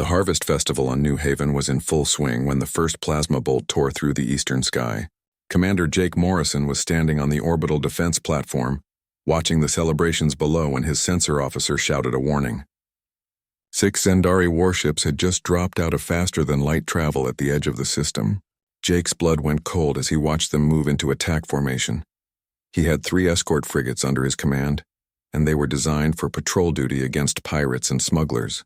Harvest Festival on New Haven was in full swing when the first plasma bolt tore through the eastern sky. Commander Jake Morrison was standing on the orbital defense platform, watching the celebrations below when his sensor officer shouted a warning. 6 Zendari warships had just dropped out of faster-than-light travel at the edge of the system. Jake's blood went cold as he watched them move into attack formation. He had 3 escort frigates under his command, and they were designed for patrol duty against pirates and smugglers.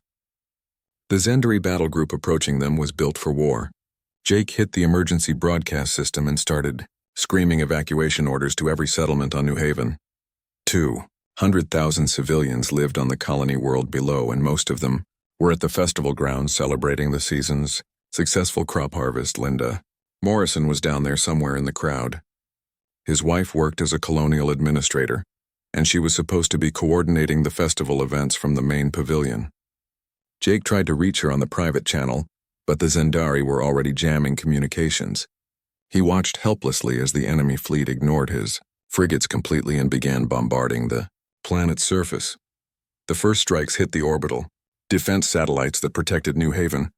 The Zendari battle group approaching them was built for war. Jake hit the emergency broadcast system and started screaming evacuation orders to every settlement on New Haven. 200,000 civilians lived on the colony world below, and most of them were at the festival grounds celebrating the season's successful crop harvest. Linda Morrison was down there somewhere in the crowd. His wife worked as a colonial administrator, and she was supposed to be coordinating the festival events from the main pavilion. Jake tried to reach her on the private channel, but the Zendari were already jamming communications. He watched helplessly as the enemy fleet ignored his frigates completely and began bombarding the planet's surface. The first strikes hit the orbital defense satellites that protected New Haven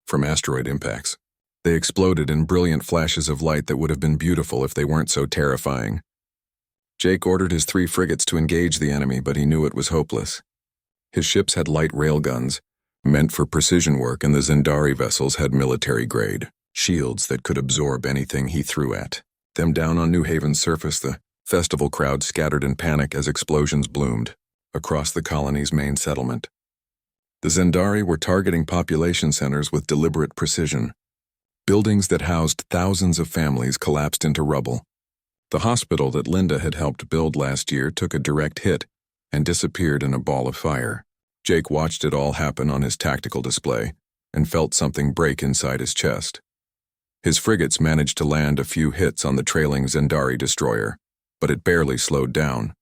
from asteroid impacts. They exploded in brilliant flashes of light that would have been beautiful if they weren't so terrifying. Jake ordered his 3 frigates to engage the enemy, but he knew it was hopeless. His ships had light railguns, meant for precision work, and the Zendari vessels had military-grade shields that could absorb anything he threw at them. Down on New Haven's surface, the festival crowd scattered in panic as explosions bloomed across the colony's main settlement. The Zendari were targeting population centers with deliberate precision. Buildings that housed thousands of families collapsed into rubble. The hospital that Linda had helped build last year took a direct hit and disappeared in a ball of fire. Jake watched it all happen on his tactical display and felt something break inside his chest. His frigates managed to land a few hits on the trailing Zendari destroyer, but it barely slowed down.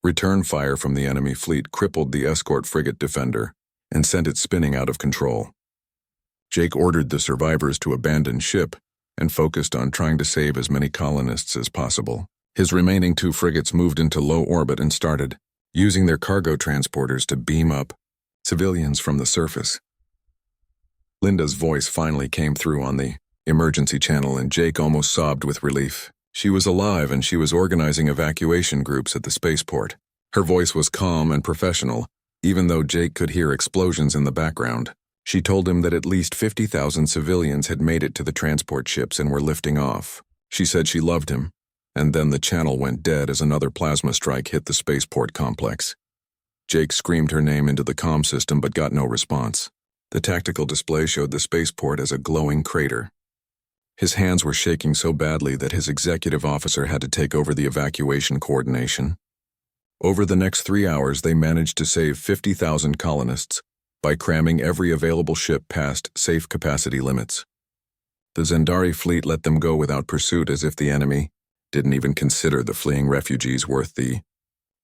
Return fire from the enemy fleet crippled the escort frigate Defender and sent it spinning out of control. Jake ordered the survivors to abandon ship and focused on trying to save as many colonists as possible. His remaining 2 frigates moved into low orbit and started using their cargo transporters to beam up civilians from the surface. Linda's voice finally came through on the emergency channel, and Jake almost sobbed with relief. She was alive, and she was organizing evacuation groups at the spaceport. Her voice was calm and professional, even though Jake could hear explosions in the background. She told him that at least 50,000 civilians had made it to the transport ships and were lifting off. She said she loved him, and then the channel went dead as another plasma strike hit the spaceport complex. Jake screamed her name into the comm system but got no response. The tactical display showed the spaceport as a glowing crater. His hands were shaking so badly that his executive officer had to take over the evacuation coordination. Over the next 3 hours, they managed to save 50,000 colonists by cramming every available ship past safe capacity limits. The Zendari fleet let them go without pursuit, as if the enemy didn't even consider the fleeing refugees worth the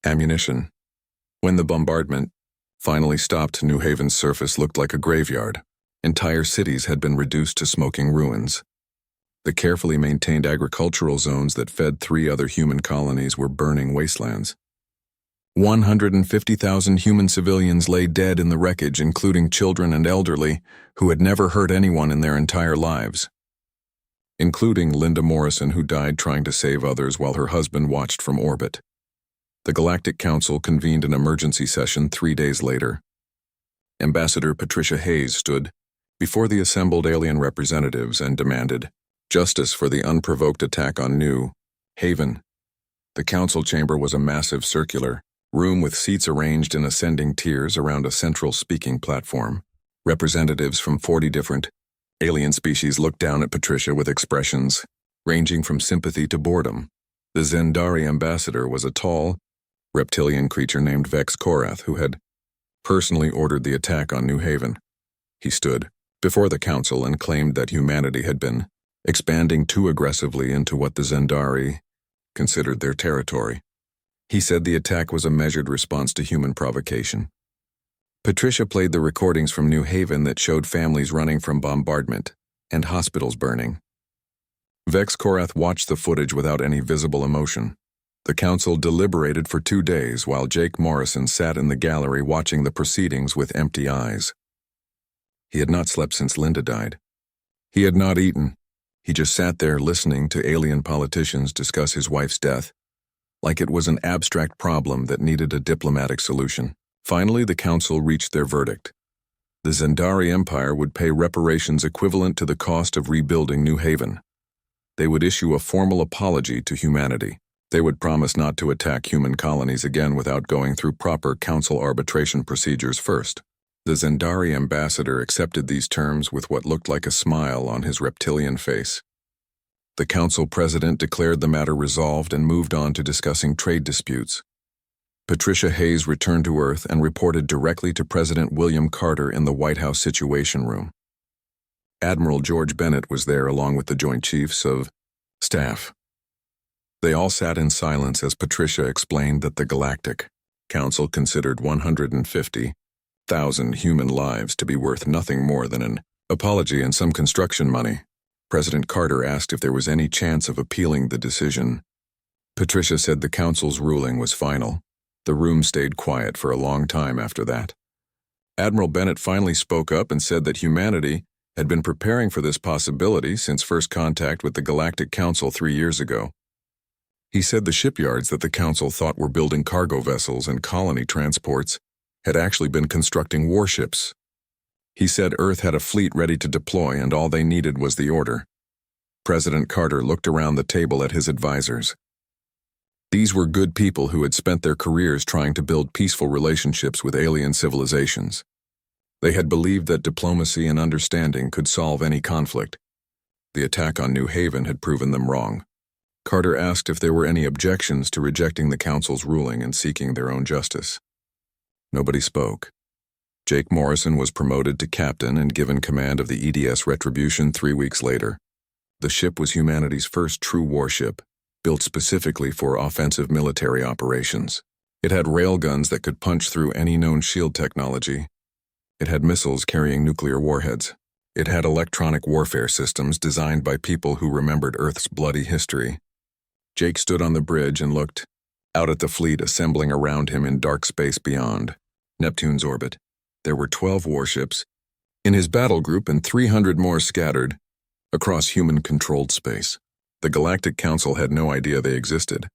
ammunition. When the bombardment finally stopped, New Haven's surface looked like a graveyard. Entire cities had been reduced to smoking ruins. The carefully maintained agricultural zones that fed 3 other human colonies were burning wastelands. 150,000 human civilians lay dead in the wreckage, including children and elderly who had never hurt anyone in their entire lives, including Linda Morrison, who died trying to save others while her husband watched from orbit. The Galactic Council convened an emergency session 3 days later. Ambassador Patricia Hayes stood before the assembled alien representatives and demanded justice for the unprovoked attack on New Haven. The council chamber was a massive circular room with seats arranged in ascending tiers around a central speaking platform. Representatives from 40 different alien species looked down at Patricia with expressions ranging from sympathy to boredom. The Zendari ambassador was a tall, reptilian creature named Vex Korath, who had personally ordered the attack on New Haven. He stood before the council and claimed that humanity had been expanding too aggressively into what the Zendari considered their territory. He said the attack was a measured response to human provocation. Patricia played the recordings from New Haven that showed families running from bombardment and hospitals burning. Vex Korath watched the footage without any visible emotion. The council deliberated for 2 days while Jake Morrison sat in the gallery watching the proceedings with empty eyes. He had not slept since Linda died. He had not eaten. He just sat there listening to alien politicians discuss his wife's death, like it was an abstract problem that needed a diplomatic solution. Finally, the council reached their verdict. The Zendari Empire would pay reparations equivalent to the cost of rebuilding New Haven. They would issue a formal apology to humanity. They would promise not to attack human colonies again without going through proper council arbitration procedures first. The Zendari ambassador accepted these terms with what looked like a smile on his reptilian face. The council president declared the matter resolved and moved on to discussing trade disputes. Patricia Hayes returned to Earth and reported directly to President William Carter in the White House Situation Room. Admiral George Bennett was there along with the Joint Chiefs of Staff. They all sat in silence as Patricia explained that the Galactic Council considered 150,000 human lives to be worth nothing more than an apology and some construction money. President Carter asked if there was any chance of appealing the decision. Patricia said the council's ruling was final. The room stayed quiet for a long time after that. Admiral Bennett finally spoke up and said that humanity had been preparing for this possibility since first contact with the Galactic Council 3 years ago. He said the shipyards that the council thought were building cargo vessels and colony transports had actually been constructing warships. He said Earth had a fleet ready to deploy and all they needed was the order. President Carter looked around the table at his advisors. These were good people who had spent their careers trying to build peaceful relationships with alien civilizations. They had believed that diplomacy and understanding could solve any conflict. The attack on New Haven had proven them wrong. Carter asked if there were any objections to rejecting the council's ruling and seeking their own justice. Nobody spoke. Jake Morrison was promoted to captain and given command of the EDS Retribution 3 weeks later. The ship was humanity's first true warship, built specifically for offensive military operations. It had railguns that could punch through any known shield technology. It had missiles carrying nuclear warheads. It had electronic warfare systems designed by people who remembered Earth's bloody history. Jake stood on the bridge and looked out at the fleet assembling around him in dark space beyond Neptune's orbit. There were 12 warships in his battle group and 300 more scattered across human-controlled space. The Galactic Council had no idea they existed.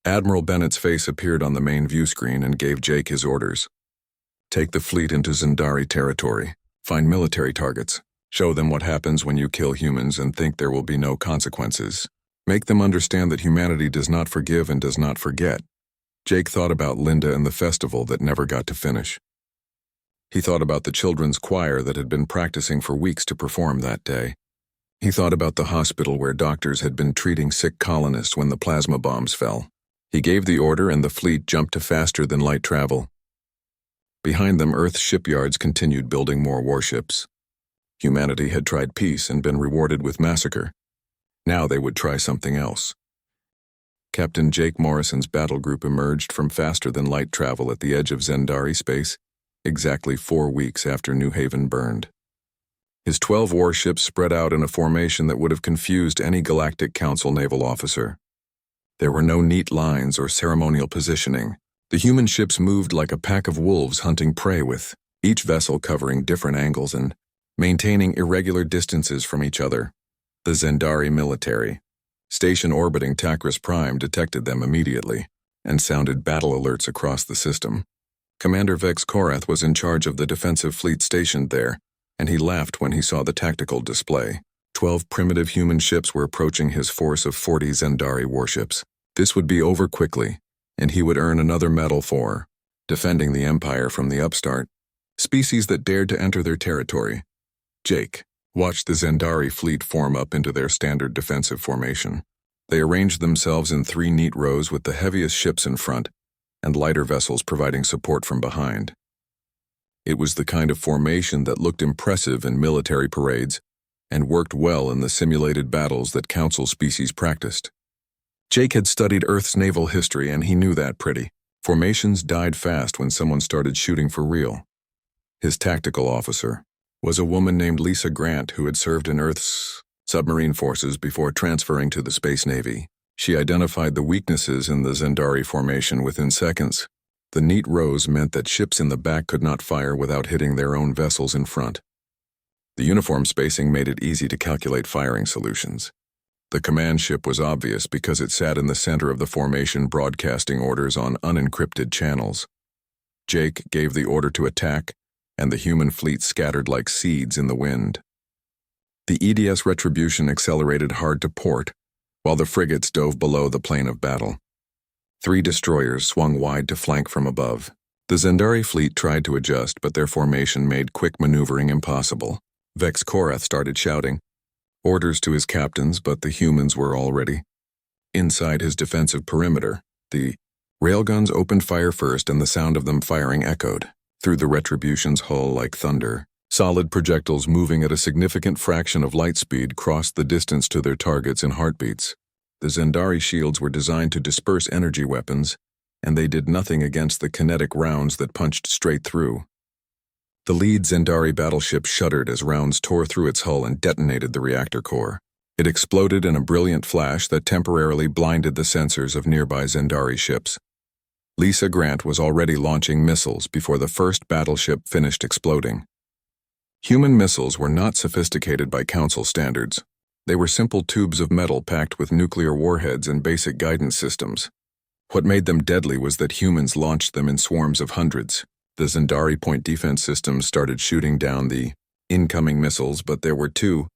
Admiral Bennett's face appeared on the main view screen and gave Jake his orders. Take the fleet into Zendari territory. Find military targets. Show them what happens when you kill humans and think there will be no consequences. Make them understand that humanity does not forgive and does not forget. Jake thought about Linda and the festival that never got to finish. He thought about the children's choir that had been practicing for weeks to perform that day. He thought about the hospital where doctors had been treating sick colonists when the plasma bombs fell. He gave the order and the fleet jumped to faster than light travel. Behind them, Earth's shipyards continued building more warships. Humanity had tried peace and been rewarded with massacre. Now they would try something else. Captain Jake Morrison's battle group emerged from faster-than-light travel at the edge of Zendari space, exactly 4 weeks after New Haven burned. His 12 warships spread out in a formation that would have confused any Galactic Council naval officer. There were no neat lines or ceremonial positioning. The human ships moved like a pack of wolves hunting prey, with each vessel covering different angles and maintaining irregular distances from each other. The Zendari military, station orbiting Takris Prime, detected them immediately and sounded battle alerts across the system. Commander Vex Korath was in charge of the defensive fleet stationed there, and he laughed when he saw the tactical display. 12 primitive human ships were approaching his force of 40 Zendari warships. This would be over quickly, and he would earn another medal for defending the Empire from the upstart species that dared to enter their territory. Jake watched the Zendari fleet form up into their standard defensive formation. They arranged themselves in 3 neat rows with the heaviest ships in front and lighter vessels providing support from behind. It was the kind of formation that looked impressive in military parades and worked well in the simulated battles that Council species practiced. Jake had studied Earth's naval history and he knew that pretty. Formations died fast when someone started shooting for real. His tactical officer was a woman named Lisa Grant who had served in Earth's submarine forces before transferring to the Space Navy. She identified the weaknesses in the Zendari formation within seconds. The neat rows meant that ships in the back could not fire without hitting their own vessels in front. The uniform spacing made it easy to calculate firing solutions. The command ship was obvious because it sat in the center of the formation, broadcasting orders on unencrypted channels. Jake gave the order to attack, and the human fleet scattered like seeds in the wind. The EDS Retribution accelerated hard to port, while the frigates dove below the plane of battle. 3 destroyers swung wide to flank from above. The Zendari fleet tried to adjust, but their formation made quick maneuvering impossible. Vex Korath started shouting orders to his captains, but the humans were already inside his defensive perimeter. The railguns opened fire first, and the sound of them firing echoed through the Retribution's hull like thunder. Solid projectiles moving at a significant fraction of light speed crossed the distance to their targets in heartbeats. The Zendari shields were designed to disperse energy weapons, and they did nothing against the kinetic rounds that punched straight through. The lead Zendari battleship shuddered as rounds tore through its hull and detonated the reactor core. It exploded in a brilliant flash that temporarily blinded the sensors of nearby Zendari ships. Lisa Grant was already launching missiles before the first battleship finished exploding. Human missiles were not sophisticated by Council standards. They were simple tubes of metal packed with nuclear warheads and basic guidance systems. What made them deadly was that humans launched them in swarms of hundreds. The Zendari point defense systems started shooting down the incoming missiles, but there were too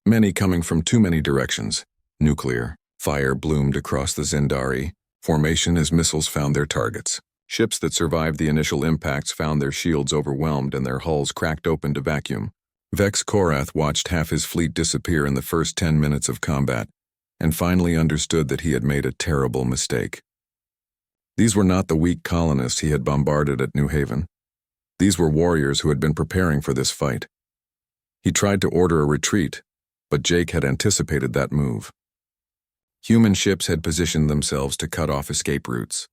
many coming from too many directions. Nuclear fire bloomed across the Zendari formation as missiles found their targets. Ships that survived the initial impacts found their shields overwhelmed and their hulls cracked open to vacuum. Vex Korath watched half his fleet disappear in the first 10 minutes of combat, and finally understood that he had made a terrible mistake. These were not the weak colonists he had bombarded at New Haven. These were warriors who had been preparing for this fight. He tried to order a retreat, but Jake had anticipated that move. Human ships had positioned themselves to cut off escape routes.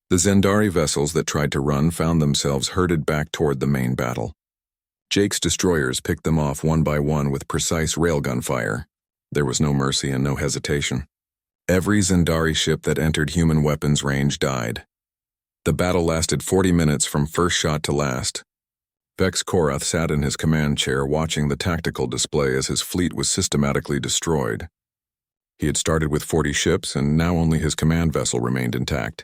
The Zendari vessels that tried to run found themselves herded back toward the main battle. Jake's destroyers picked them off one by one with precise railgun fire. There was no mercy and no hesitation. Every Zendari ship that entered human weapons range died. The battle lasted 40 minutes from first shot to last. Vex Korath sat in his command chair watching the tactical display as his fleet was systematically destroyed. He had started with 40 ships, and now only his command vessel remained intact.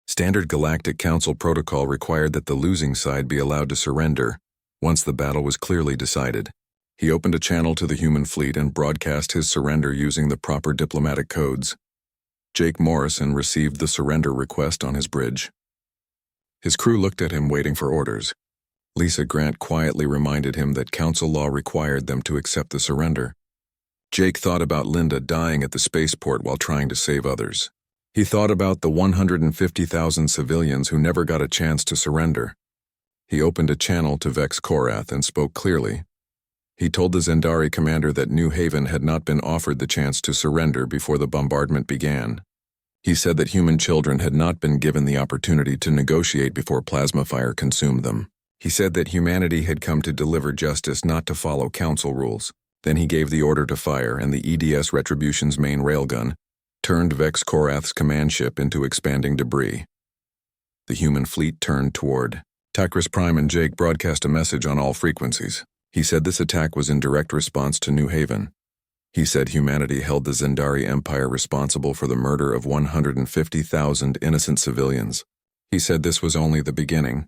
Standard Galactic Council protocol required that the losing side be allowed to surrender once the battle was clearly decided. He opened a channel to the human fleet and broadcast his surrender using the proper diplomatic codes. Jake Morrison received the surrender request on his bridge. His crew looked at him, waiting for orders. Lisa Grant quietly reminded him that council law required them to accept the surrender. Jake thought about Linda dying at the spaceport while trying to save others. He thought about the 150,000 civilians who never got a chance to surrender. He opened a channel to Vex Korath and spoke clearly. He told the Zendari commander that New Haven had not been offered the chance to surrender before the bombardment began. He said that human children had not been given the opportunity to negotiate before plasma fire consumed them. He said that humanity had come to deliver justice, not to follow council rules. Then he gave the order to fire, and the EDS Retribution's main railgun turned Vex Korath's command ship into expanding debris. The human fleet turned toward Takris Prime, and Jake broadcast a message on all frequencies. He said this attack was in direct response to New Haven. He said humanity held the Zendari Empire responsible for the murder of 150,000 innocent civilians. He said this was only the beginning.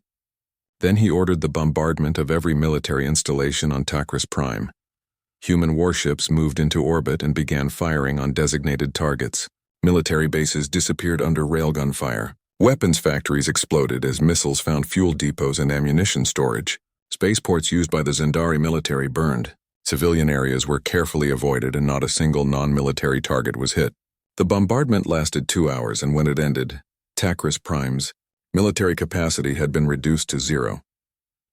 Then he ordered the bombardment of every military installation on Takris Prime. Human warships moved into orbit and began firing on designated targets. Military bases disappeared under railgun fire. Weapons factories exploded as missiles found fuel depots and ammunition storage. Spaceports used by the Zendari military burned. Civilian areas were carefully avoided and not a single non-military target was hit. The bombardment lasted 2 hours, and when it ended, Takris Prime's military capacity had been reduced to 0.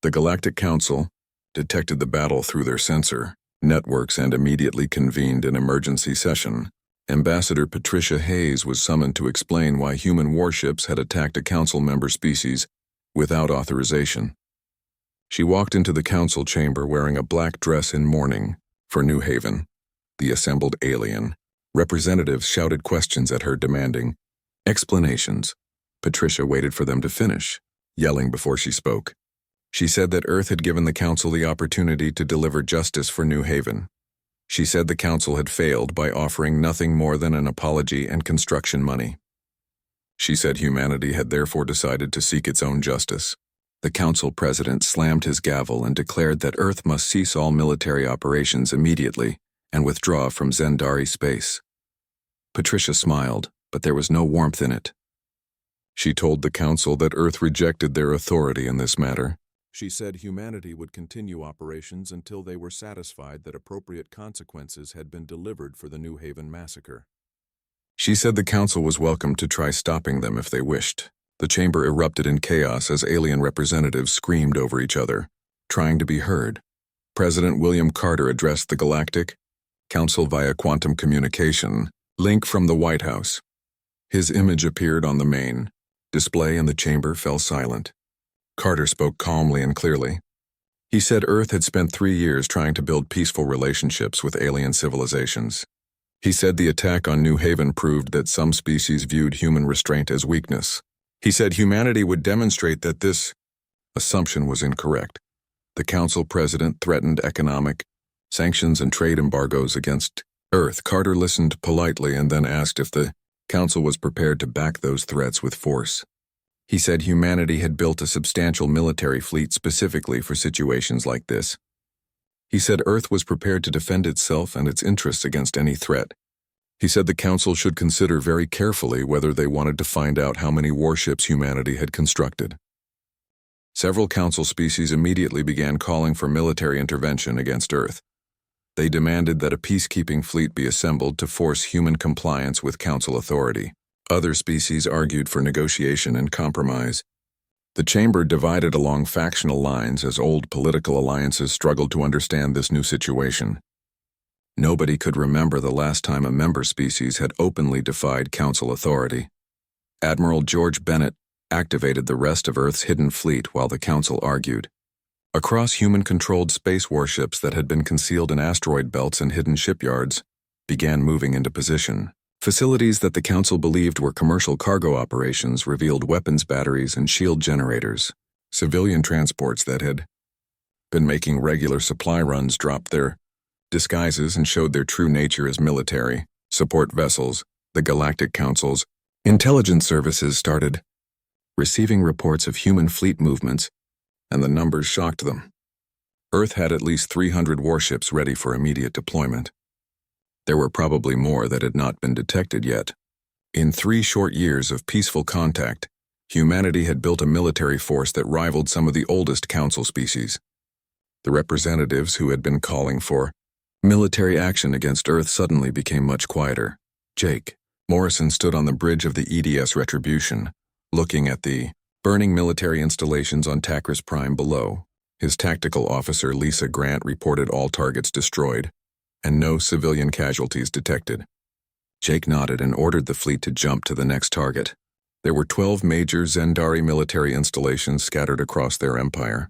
The Galactic Council detected the battle through their sensor networks and immediately convened an emergency session. Ambassador Patricia Hayes was summoned to explain why human warships had attacked a council member species without authorization. She walked into the council chamber wearing a black dress in mourning for New Haven. The assembled alien representatives shouted questions at her, demanding explanations. Patricia waited for them to finish, yelling before she spoke. She said that Earth had given the Council the opportunity to deliver justice for New Haven. She said the Council had failed by offering nothing more than an apology and construction money. She said humanity had therefore decided to seek its own justice. The Council president slammed his gavel and declared that Earth must cease all military operations immediately and withdraw from Zendari space. Patricia smiled, but there was no warmth in it. She told the Council that Earth rejected their authority in this matter. She said humanity would continue operations until they were satisfied that appropriate consequences had been delivered for the New Haven massacre. She said the Council was welcome to try stopping them if they wished. The chamber erupted in chaos as alien representatives screamed over each other, trying to be heard. President William Carter addressed the Galactic Council via quantum communication link from the White House. His image appeared on the main display and the chamber fell silent. Carter spoke calmly and clearly. He said Earth had spent 3 years trying to build peaceful relationships with alien civilizations. He said the attack on New Haven proved that some species viewed human restraint as weakness. He said humanity would demonstrate that this assumption was incorrect. The Council president threatened economic sanctions and trade embargoes against Earth. Carter listened politely and then asked if the Council was prepared to back those threats with force. He said humanity had built a substantial military fleet specifically for situations like this. He said Earth was prepared to defend itself and its interests against any threat. He said the Council should consider very carefully whether they wanted to find out how many warships humanity had constructed. Several Council species immediately began calling for military intervention against Earth. They demanded that a peacekeeping fleet be assembled to force human compliance with Council authority. Other species argued for negotiation and compromise. The chamber divided along factional lines as old political alliances struggled to understand this new situation. Nobody could remember the last time a member species had openly defied Council authority. Admiral George Bennett activated the rest of Earth's hidden fleet while the Council argued. Across human-controlled space warships that had been concealed in asteroid belts and hidden shipyards began moving into position. Facilities that the Council believed were commercial cargo operations revealed weapons batteries and shield generators. Civilian transports that had been making regular supply runs dropped their disguises and showed their true nature as military support vessels. The Galactic Council's intelligence services started receiving reports of human fleet movements, and the numbers shocked them. Earth had at least 300 warships ready for immediate deployment. There were probably more that had not been detected yet. In 3 short years of peaceful contact, humanity had built a military force that rivaled some of the oldest Council species. The representatives who had been calling for military action against Earth suddenly became much quieter. Jake Morrison stood on the bridge of the EDS Retribution, looking at the burning military installations on Takris Prime below. His tactical officer Lisa Grant reported all targets destroyed, and no civilian casualties detected. Jake nodded and ordered the fleet to jump to the next target. There were 12 major Zendari military installations scattered across their empire.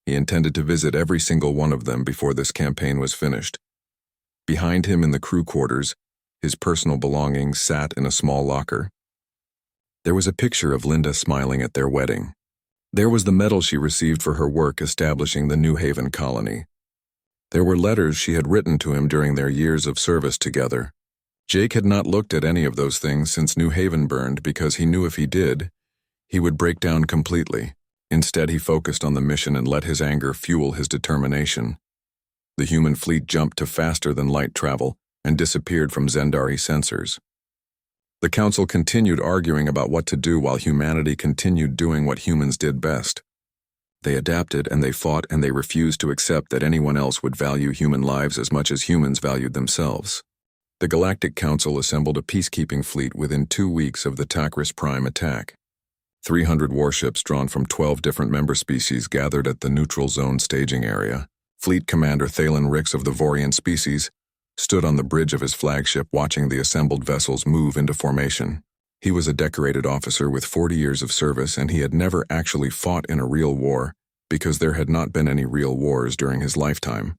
He intended to visit every single one of them before this campaign was finished. Behind him in the crew quarters, his personal belongings sat in a small locker. There was a picture of Linda smiling at their wedding. There was the medal she received for her work establishing the New Haven colony. There were letters she had written to him during their years of service together. Jake had not looked at any of those things since New Haven burned because he knew if he did, he would break down completely. Instead, he focused on the mission and let his anger fuel his determination. The human fleet jumped to faster-than-light travel and disappeared from Zendari sensors. The Council continued arguing about what to do while humanity continued doing what humans did best. They adapted and they fought and they refused to accept that anyone else would value human lives as much as humans valued themselves. The Galactic Council assembled a peacekeeping fleet within 2 weeks of the Takris Prime attack. 300 warships drawn from 12 different member species gathered at the neutral zone staging area. Fleet Commander Thalen Ricks of the Vorian species stood on the bridge of his flagship watching the assembled vessels move into formation. He was a decorated officer with 40 years of service, and he had never actually fought in a real war because there had not been any real wars during his lifetime.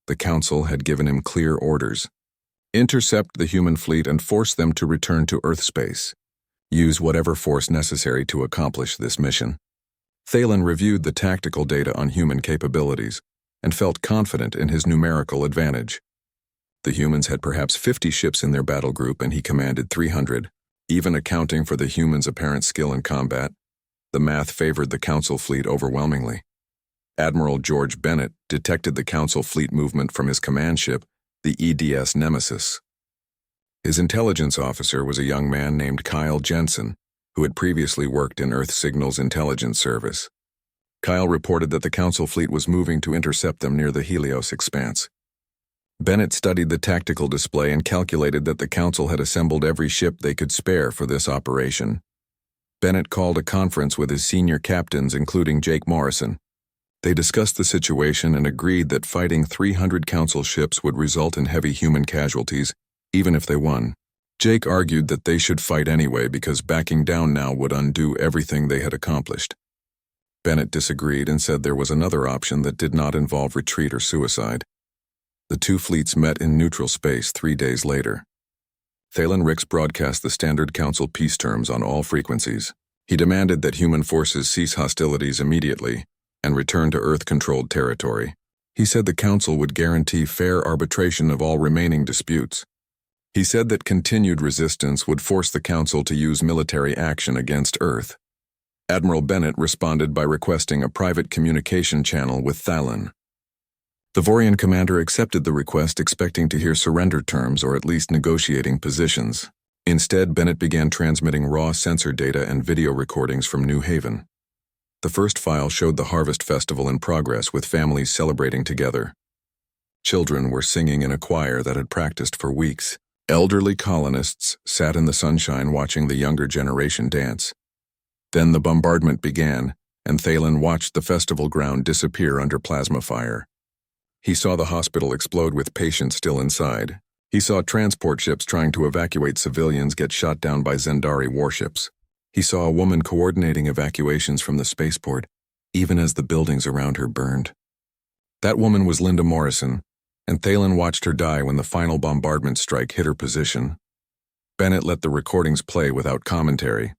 The Council had given him clear orders. Intercept the human fleet and force them to return to Earth space. Use whatever force necessary to accomplish this mission. Thalen reviewed the tactical data on human capabilities and felt confident in his numerical advantage. The humans had perhaps 50 ships in their battle group and he commanded 300, even accounting for the humans' apparent skill in combat. The math favored the Council fleet overwhelmingly. Admiral George Bennett detected the Council fleet movement from his command ship, the EDS Nemesis. His intelligence officer was a young man named Kyle Jensen, who had previously worked in Earth Signals Intelligence Service. Kyle reported that the Council fleet was moving to intercept them near the Helios expanse. Bennett studied the tactical display and calculated that the Council had assembled every ship they could spare for this operation. Bennett called a conference with his senior captains, including Jake Morrison. They discussed the situation and agreed that fighting 300 Council ships would result in heavy human casualties, even if they won. Jake argued that they should fight anyway because backing down now would undo everything they had accomplished. Bennett disagreed and said there was another option that did not involve retreat or suicide. The two fleets met in neutral space 3 days later. Thalen Ricks broadcast the standard Council peace terms on all frequencies. He demanded that human forces cease hostilities immediately and return to Earth-controlled territory. He said the Council would guarantee fair arbitration of all remaining disputes. He said that continued resistance would force the Council to use military action against Earth. Admiral Bennett responded by requesting a private communication channel with Thalen. The Vorian commander accepted the request, expecting to hear surrender terms or at least negotiating positions. Instead, Bennett began transmitting raw sensor data and video recordings from New Haven. The first file showed the harvest festival in progress with families celebrating together. Children were singing in a choir that had practiced for weeks. Elderly colonists sat in the sunshine watching the younger generation dance. Then the bombardment began, and Thalen watched the festival ground disappear under plasma fire. He saw the hospital explode with patients still inside. He saw transport ships trying to evacuate civilians get shot down by Zendari warships. He saw a woman coordinating evacuations from the spaceport, even as the buildings around her burned. That woman was Linda Morrison, and Thalen watched her die when the final bombardment strike hit her position. Bennett let the recordings play without commentary.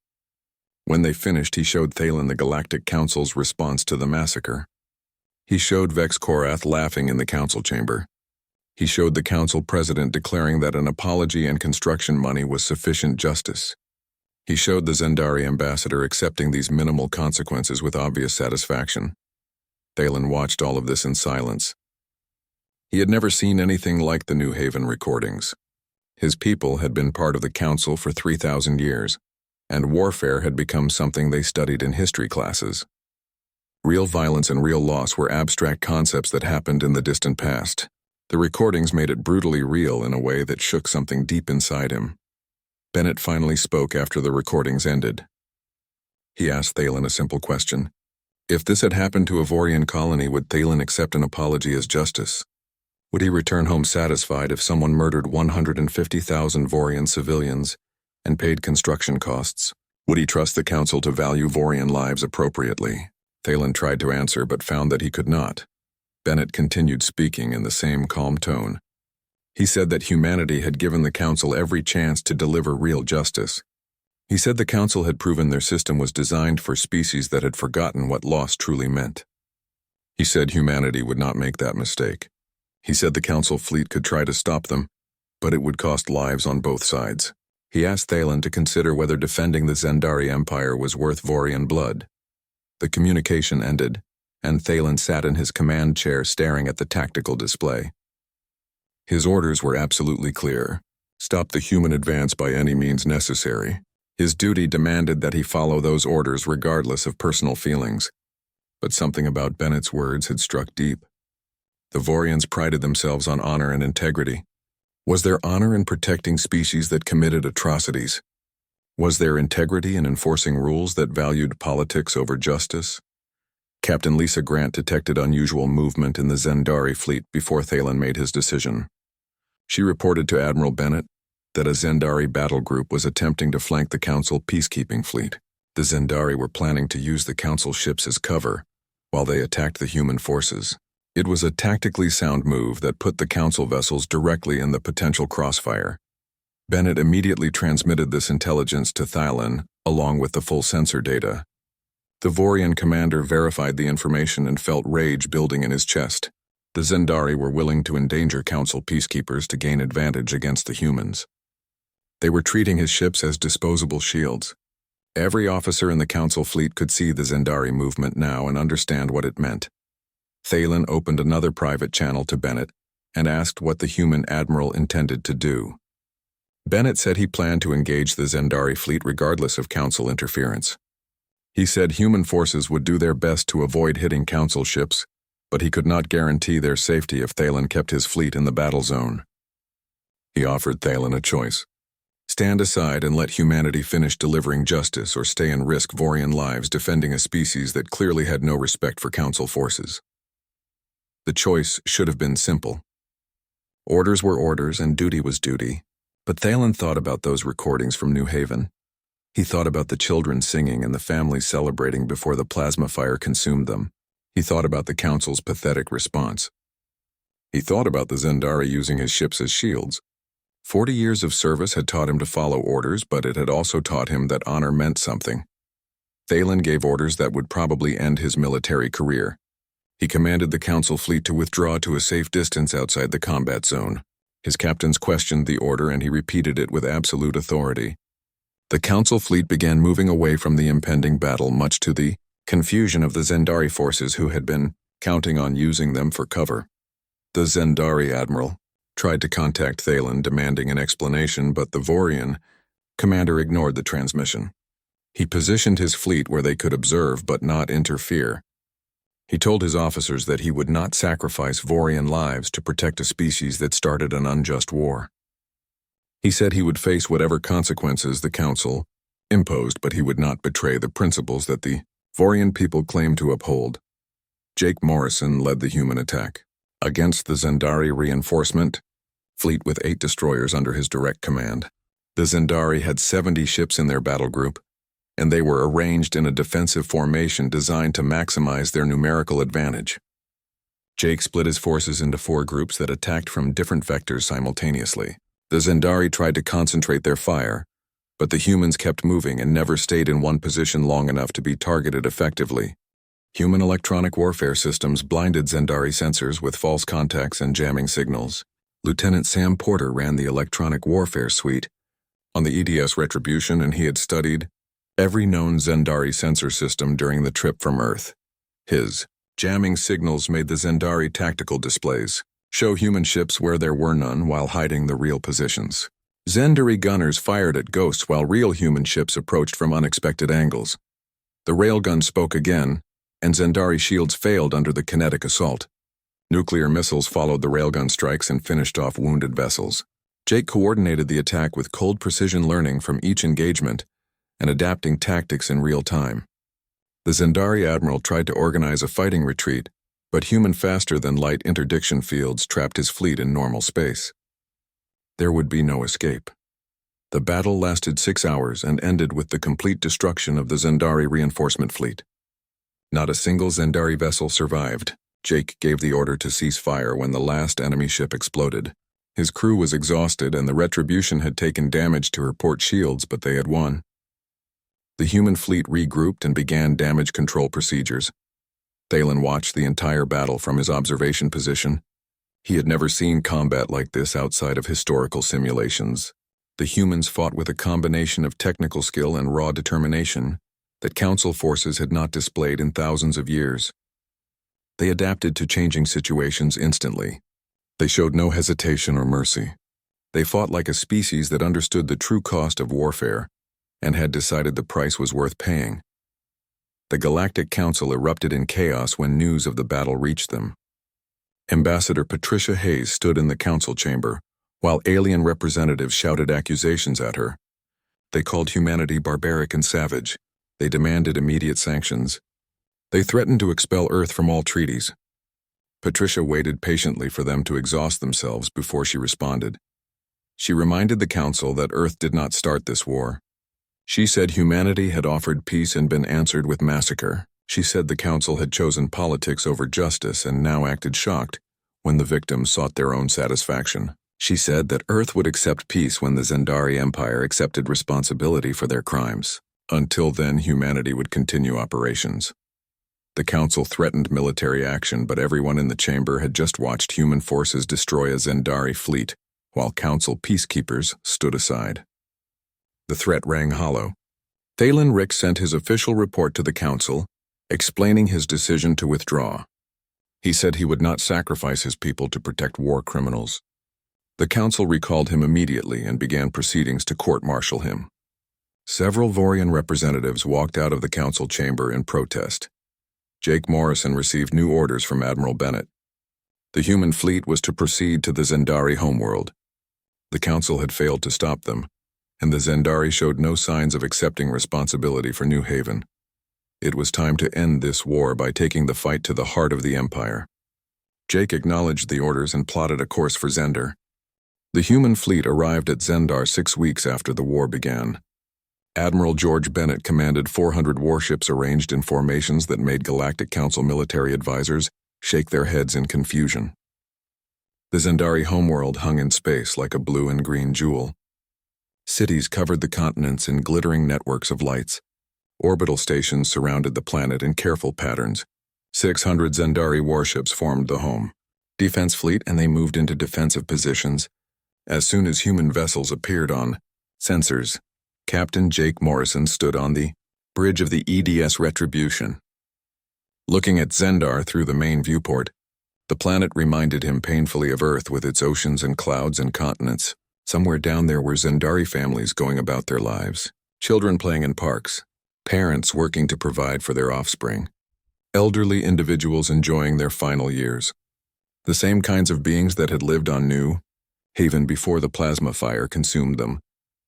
When they finished, he showed Thalen the Galactic Council's response to the massacre. He showed Vex Korath laughing in the council chamber. He showed the council president declaring that an apology and construction money was sufficient justice. He showed the Zendari ambassador accepting these minimal consequences with obvious satisfaction. Thalen watched all of this in silence. He had never seen anything like the New Haven recordings. His people had been part of the council for 3,000 years, and warfare had become something they studied in history classes. Real violence and real loss were abstract concepts that happened in the distant past. The recordings made it brutally real in a way that shook something deep inside him. Bennett finally spoke after the recordings ended. He asked Thalen a simple question. If this had happened to a Vorian colony, would Thalen accept an apology as justice? Would he return home satisfied if someone murdered 150,000 Vorian civilians and paid construction costs? Would he trust the council to value Vorian lives appropriately? Thalen tried to answer but found that he could not. Bennett continued speaking in the same calm tone. He said that humanity had given the council every chance to deliver real justice. He said the council had proven their system was designed for species that had forgotten what loss truly meant. He said humanity would not make that mistake. He said the council fleet could try to stop them, but it would cost lives on both sides. He asked Thalen to consider whether defending the Zendari Empire was worth Vorian blood. The communication ended, and Thalen sat in his command chair staring at the tactical display. His orders were absolutely clear. Stop the human advance by any means necessary. His duty demanded that he follow those orders regardless of personal feelings. But something about Bennett's words had struck deep. The Vorians prided themselves on honor and integrity. Was there honor in protecting species that committed atrocities? Was there integrity in enforcing rules that valued politics over justice? Captain Lisa Grant detected unusual movement in the Zendari fleet before Thalen made his decision. She reported to Admiral Bennett that a Zendari battle group was attempting to flank the Council peacekeeping fleet. The Zendari were planning to use the Council ships as cover while they attacked the human forces. It was a tactically sound move that put the Council vessels directly in the potential crossfire. Bennett immediately transmitted this intelligence to Thalen, along with the full sensor data. The Vorian commander verified the information and felt rage building in his chest. The Zendari were willing to endanger Council peacekeepers to gain advantage against the humans. They were treating his ships as disposable shields. Every officer in the Council fleet could see the Zendari movement now and understand what it meant. Thalen opened another private channel to Bennett and asked what the human admiral intended to do. Bennett said he planned to engage the Zendari fleet regardless of Council interference. He said human forces would do their best to avoid hitting Council ships, but he could not guarantee their safety if Thalen kept his fleet in the battle zone. He offered Thalen a choice. Stand aside and let humanity finish delivering justice or stay and risk Vorian lives defending a species that clearly had no respect for Council forces. The choice should have been simple. Orders were orders and duty was duty, but Thalen thought about those recordings from New Haven. He thought about the children singing and the families celebrating before the plasma fire consumed them. He thought about the Council's pathetic response. He thought about the Zendari using his ships as shields. 40 years of service had taught him to follow orders, but it had also taught him that honor meant something. Thalen gave orders that would probably end his military career. He commanded the Council fleet to withdraw to a safe distance outside the combat zone. His captains questioned the order and he repeated it with absolute authority. The Council fleet began moving away from the impending battle, much to the confusion of the Zendari forces who had been counting on using them for cover. The Zendari admiral tried to contact Thalen demanding an explanation, but the Vorian commander ignored the transmission. He positioned his fleet where they could observe but not interfere. He told his officers that he would not sacrifice Vorian lives to protect a species that started an unjust war. He said he would face whatever consequences the Council imposed, but he would not betray the principles that the Vorian people claimed to uphold. Jake Morrison led the human attack against the Zendari reinforcement fleet with 8 destroyers under his direct command. The Zendari had 70 ships in their battle group, and they were arranged in a defensive formation designed to maximize their numerical advantage. Jake split his forces into 4 groups that attacked from different vectors simultaneously. The Zendari tried to concentrate their fire, but the humans kept moving and never stayed in one position long enough to be targeted effectively. Human electronic warfare systems blinded Zendari sensors with false contacts and jamming signals. Lieutenant Sam Porter ran the electronic warfare suite on the EDS Retribution, and he had studied every known Zendari sensor system during the trip from Earth. His jamming signals made the Zendari tactical displays show human ships where there were none while hiding the real positions. Zendari gunners fired at ghosts while real human ships approached from unexpected angles. The railgun spoke again, and Zendari shields failed under the kinetic assault. Nuclear missiles followed the railgun strikes and finished off wounded vessels. Jake coordinated the attack with cold precision learning from each engagement and adapting tactics in real time. The Zendari admiral tried to organize a fighting retreat, but human faster-than-light interdiction fields trapped his fleet in normal space. There would be no escape. The battle lasted 6 hours and ended with the complete destruction of the Zendari reinforcement fleet. Not a single Zendari vessel survived. Jake gave the order to cease fire when the last enemy ship exploded. His crew was exhausted and the Retribution had taken damage to her port shields, but they had won. The human fleet regrouped and began damage control procedures. Thalen watched the entire battle from his observation position. He had never seen combat like this outside of historical simulations. The humans fought with a combination of technical skill and raw determination that Council forces had not displayed in thousands of years. They adapted to changing situations instantly. They showed no hesitation or mercy. They fought like a species that understood the true cost of warfare and had decided the price was worth paying. The Galactic Council erupted in chaos when news of the battle reached them. Ambassador Patricia Hayes stood in the council chamber, while alien representatives shouted accusations at her. They called humanity barbaric and savage. They demanded immediate sanctions. They threatened to expel Earth from all treaties. Patricia waited patiently for them to exhaust themselves before she responded. She reminded the council that Earth did not start this war. She said humanity had offered peace and been answered with massacre. She said the council had chosen politics over justice and now acted shocked when the victims sought their own satisfaction. She said that Earth would accept peace when the Zendari Empire accepted responsibility for their crimes. Until then, humanity would continue operations. The Council threatened military action, but everyone in the chamber had just watched human forces destroy a Zendari fleet, while Council peacekeepers stood aside. The threat rang hollow. Thalen Rick sent his official report to the Council, explaining his decision to withdraw. He said he would not sacrifice his people to protect war criminals. The Council recalled him immediately and began proceedings to court-martial him. Several Vorian representatives walked out of the Council chamber in protest. Jake Morrison received new orders from Admiral Bennett. The human fleet was to proceed to the Zendari homeworld. The Council had failed to stop them, and the Zendari showed no signs of accepting responsibility for New Haven. It was time to end this war by taking the fight to the heart of the Empire. Jake acknowledged the orders and plotted a course for Zendar. The human fleet arrived at Zendar 6 weeks after the war began. Admiral George Bennett commanded 400 warships arranged in formations that made Galactic Council military advisors shake their heads in confusion. The Zendari homeworld hung in space like a blue and green jewel. Cities covered the continents in glittering networks of lights. Orbital stations surrounded the planet in careful patterns. 600 Zendari warships formed the home defense fleet, and they moved into defensive positions. As soon as human vessels appeared on sensors, Captain Jake Morrison stood on the bridge of the EDS Retribution. Looking at Zendar through the main viewport, the planet reminded him painfully of Earth with its oceans and clouds and continents. Somewhere down there were Zendari families going about their lives, children playing in parks, parents working to provide for their offspring, elderly individuals enjoying their final years. The same kinds of beings that had lived on New Haven before the plasma fire consumed them.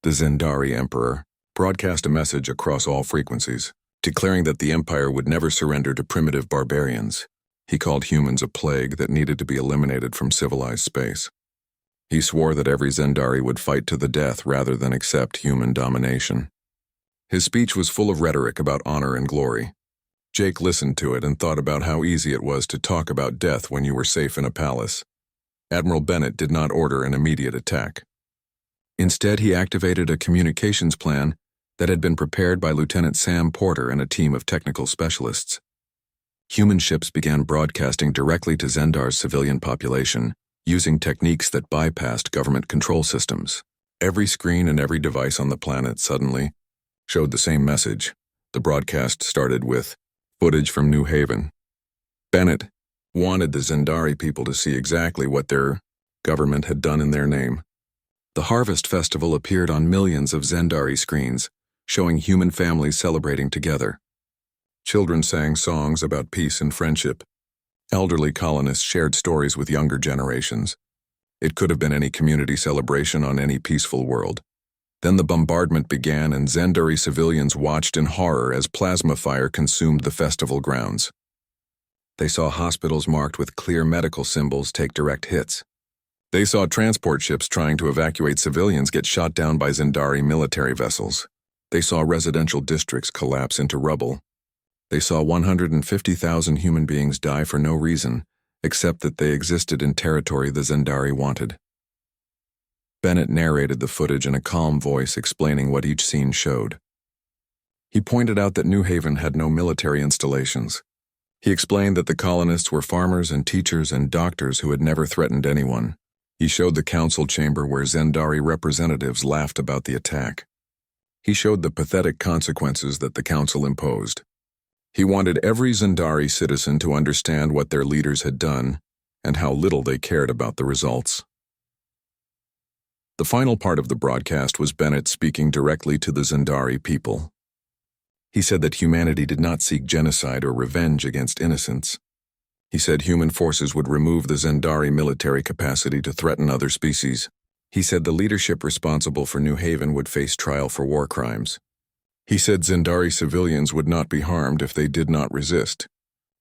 The Zendari Emperor broadcast a message across all frequencies, declaring that the Empire would never surrender to primitive barbarians. He called humans a plague that needed to be eliminated from civilized space. He swore that every Zendari would fight to the death rather than accept human domination. His speech was full of rhetoric about honor and glory. Jake listened to it and thought about how easy it was to talk about death when you were safe in a palace. Admiral Bennett did not order an immediate attack. Instead, he activated a communications plan that had been prepared by Lieutenant Sam Porter and a team of technical specialists. Human ships began broadcasting directly to Zendar's civilian population, using techniques that bypassed government control systems. Every screen and every device on the planet suddenly showed the same message. The broadcast started with footage from New Haven. Bennett wanted the Zendari people to see exactly what their government had done in their name. The Harvest Festival appeared on millions of Zendari screens, showing human families celebrating together. Children sang songs about peace and friendship. Elderly colonists shared stories with younger generations. It could have been any community celebration on any peaceful world. Then the bombardment began, and Zendari civilians watched in horror as plasma fire consumed the festival grounds. They saw hospitals marked with clear medical symbols take direct hits. They saw transport ships trying to evacuate civilians get shot down by Zendari military vessels. They saw residential districts collapse into rubble. They saw 150,000 human beings die for no reason, except that they existed in territory the Zendari wanted. Bennett narrated the footage in a calm voice, explaining what each scene showed. He pointed out that New Haven had no military installations. He explained that the colonists were farmers and teachers and doctors who had never threatened anyone. He showed the council chamber where Zendari representatives laughed about the attack. He showed the pathetic consequences that the council imposed. He wanted every Zendari citizen to understand what their leaders had done and how little they cared about the results. The final part of the broadcast was Bennett speaking directly to the Zendari people. He said that humanity did not seek genocide or revenge against innocents. He said human forces would remove the Zendari military capacity to threaten other species. He said the leadership responsible for New Haven would face trial for war crimes. He said Zendari civilians would not be harmed if they did not resist.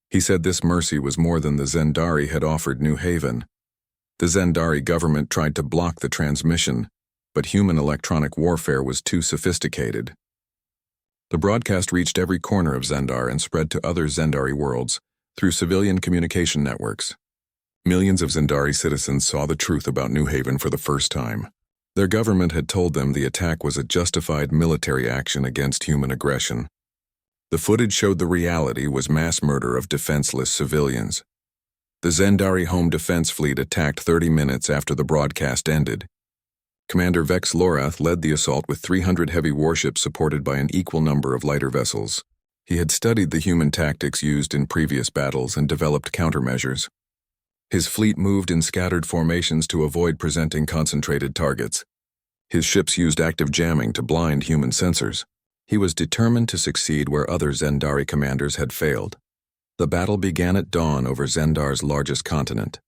He said this mercy was more than the Zendari had offered New Haven. The Zendari government tried to block the transmission, but human electronic warfare was too sophisticated. The broadcast reached every corner of Zendar and spread to other Zendari worlds through civilian communication networks. Millions of Zendari citizens saw the truth about New Haven for the first time. Their government had told them the attack was a justified military action against human aggression. The footage showed the reality was mass murder of defenseless civilians. The Zendari Home Defense Fleet attacked 30 minutes after the broadcast ended. Commander Vex Lorath led the assault with 300 heavy warships supported by an equal number of lighter vessels. He had studied the human tactics used in previous battles and developed countermeasures. His fleet moved in scattered formations to avoid presenting concentrated targets. His ships used active jamming to blind human sensors. He was determined to succeed where other Zendari commanders had failed. The battle began at dawn over Zendar's largest continent.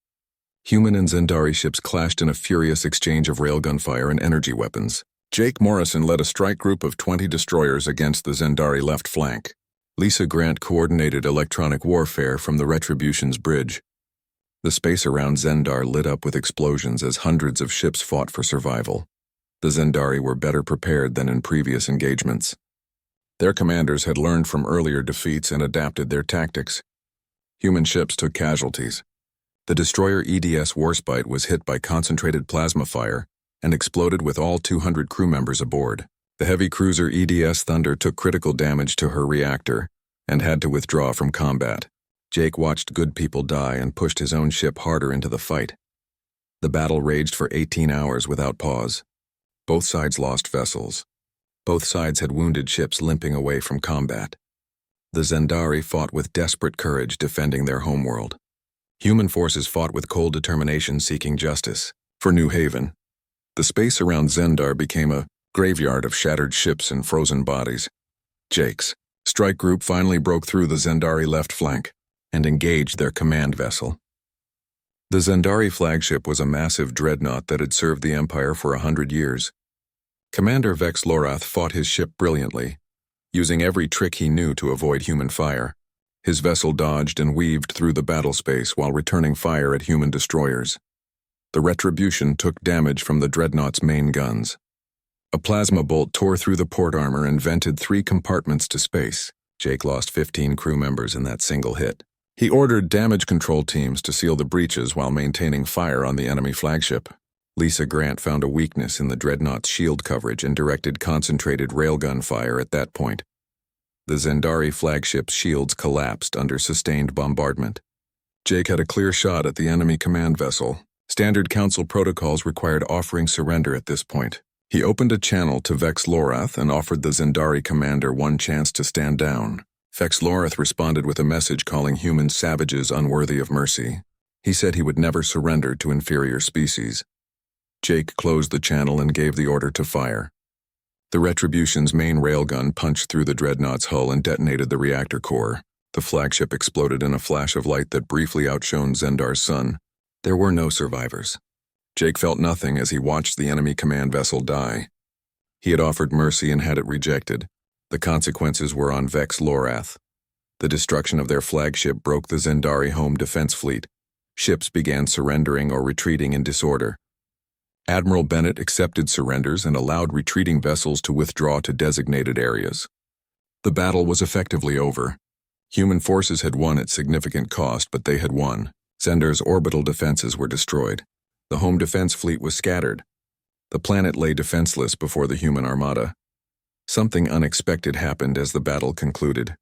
Human and Zendari ships clashed in a furious exchange of railgun fire and energy weapons. Jake Morrison led a strike group of 20 destroyers against the Zendari left flank. Lisa Grant coordinated electronic warfare from the Retribution's bridge. The space around Zendar lit up with explosions as hundreds of ships fought for survival. The Zendari were better prepared than in previous engagements. Their commanders had learned from earlier defeats and adapted their tactics. Human ships took casualties. The destroyer EDS Warspite was hit by concentrated plasma fire and exploded with all 200 crew members aboard. The heavy cruiser EDS Thunder took critical damage to her reactor and had to withdraw from combat. Jake watched good people die and pushed his own ship harder into the fight. The battle raged for 18 hours without pause. Both sides lost vessels. Both sides had wounded ships limping away from combat. The Zendari fought with desperate courage defending their homeworld. Human forces fought with cold determination seeking justice. For New Haven, the space around Zendar became a graveyard of shattered ships and frozen bodies. Jake's strike group finally broke through the Zendari left flank and engaged their command vessel. The Zendari flagship was a massive dreadnought that had served the Empire for 100 years. Commander Vex Lorath fought his ship brilliantly, using every trick he knew to avoid human fire. His vessel dodged and weaved through the battle space while returning fire at human destroyers. The Retribution took damage from the dreadnought's main guns. A plasma bolt tore through the port armor and vented 3 compartments to space. Jake lost 15 crew members in that single hit. He ordered damage control teams to seal the breaches while maintaining fire on the enemy flagship. Lisa Grant found a weakness in the dreadnought's shield coverage and directed concentrated railgun fire at that point. The Zendari flagship's shields collapsed under sustained bombardment. Jake had a clear shot at the enemy command vessel. Standard Council protocols required offering surrender at this point. He opened a channel to Vex Lorath and offered the Zendari commander one chance to stand down. Vex Lorath responded with a message calling human savages unworthy of mercy. He said he would never surrender to inferior species. Jake closed the channel and gave the order to fire. The Retribution's main railgun punched through the dreadnought's hull and detonated the reactor core. The flagship exploded in a flash of light that briefly outshone Zendar's sun. There were no survivors. Jake felt nothing as he watched the enemy command vessel die. He had offered mercy and had it rejected. The consequences were on Vex Lorath. The destruction of their flagship broke the Zendari Home Defense Fleet. Ships began surrendering or retreating in disorder. Admiral Bennett accepted surrenders and allowed retreating vessels to withdraw to designated areas. The battle was effectively over. Human forces had won at significant cost, but they had won. Zendar's orbital defenses were destroyed. The home defense fleet was scattered. The planet lay defenseless before the human armada. Something unexpected happened as the battle concluded.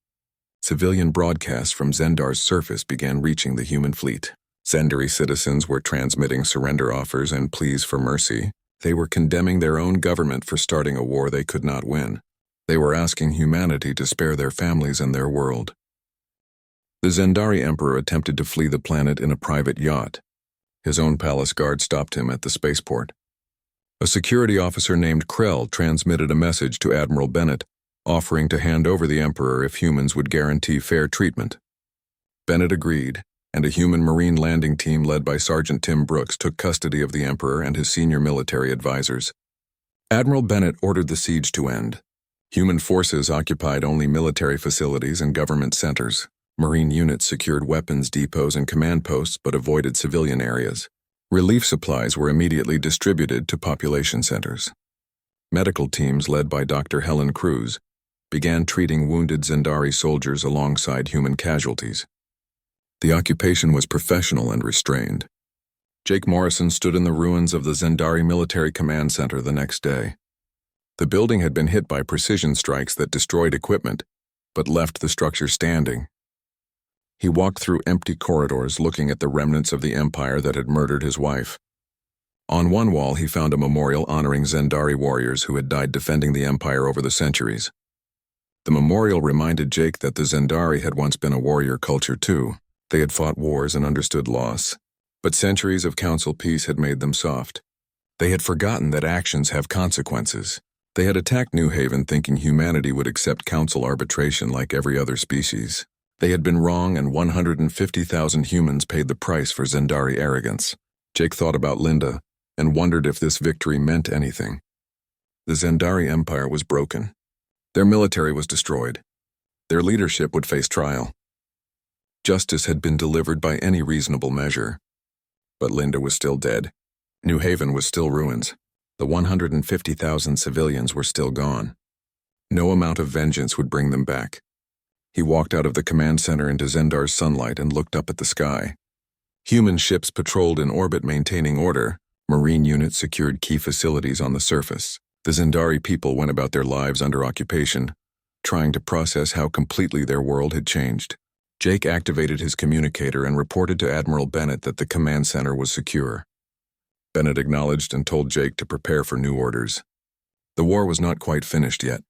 Civilian broadcasts from Zendar's surface began reaching the human fleet. Zendari citizens were transmitting surrender offers and pleas for mercy. They were condemning their own government for starting a war they could not win. They were asking humanity to spare their families and their world. The Zendari Emperor attempted to flee the planet in a private yacht. His own palace guard stopped him at the spaceport. A security officer named Krell transmitted a message to Admiral Bennett, offering to hand over the Emperor if humans would guarantee fair treatment. Bennett agreed, and a human marine landing team led by Sergeant Tim Brooks took custody of the Emperor and his senior military advisors. Admiral Bennett ordered the siege to end. Human forces occupied only military facilities and government centers. Marine units secured weapons depots and command posts but avoided civilian areas. Relief supplies were immediately distributed to population centers. Medical teams led by Dr. Helen Cruz began treating wounded Zendari soldiers alongside human casualties. The occupation was professional and restrained. Jake Morrison stood in the ruins of the Zendari Military Command Center the next day. The building had been hit by precision strikes that destroyed equipment, but left the structure standing. He walked through empty corridors looking at the remnants of the empire that had murdered his wife. On one wall he found a memorial honoring Zendari warriors who had died defending the empire over the centuries. The memorial reminded Jake that the Zendari had once been a warrior culture too. They had fought wars and understood loss, but centuries of council peace had made them soft. They had forgotten that actions have consequences. They had attacked New Haven thinking humanity would accept council arbitration like every other species. They had been wrong, and 150,000 humans paid the price for Zendari arrogance. Jake thought about Linda and wondered if this victory meant anything. The Zendari Empire was broken. Their military was destroyed. Their leadership would face trial. Justice had been delivered by any reasonable measure. But Linda was still dead. New Haven was still ruins. The 150,000 civilians were still gone. No amount of vengeance would bring them back. He walked out of the command center into Zendar's sunlight and looked up at the sky. Human ships patrolled in orbit maintaining order. Marine units secured key facilities on the surface. The Zendari people went about their lives under occupation, trying to process how completely their world had changed. Jake activated his communicator and reported to Admiral Bennett that the command center was secure. Bennett acknowledged and told Jake to prepare for new orders. The war was not quite finished yet.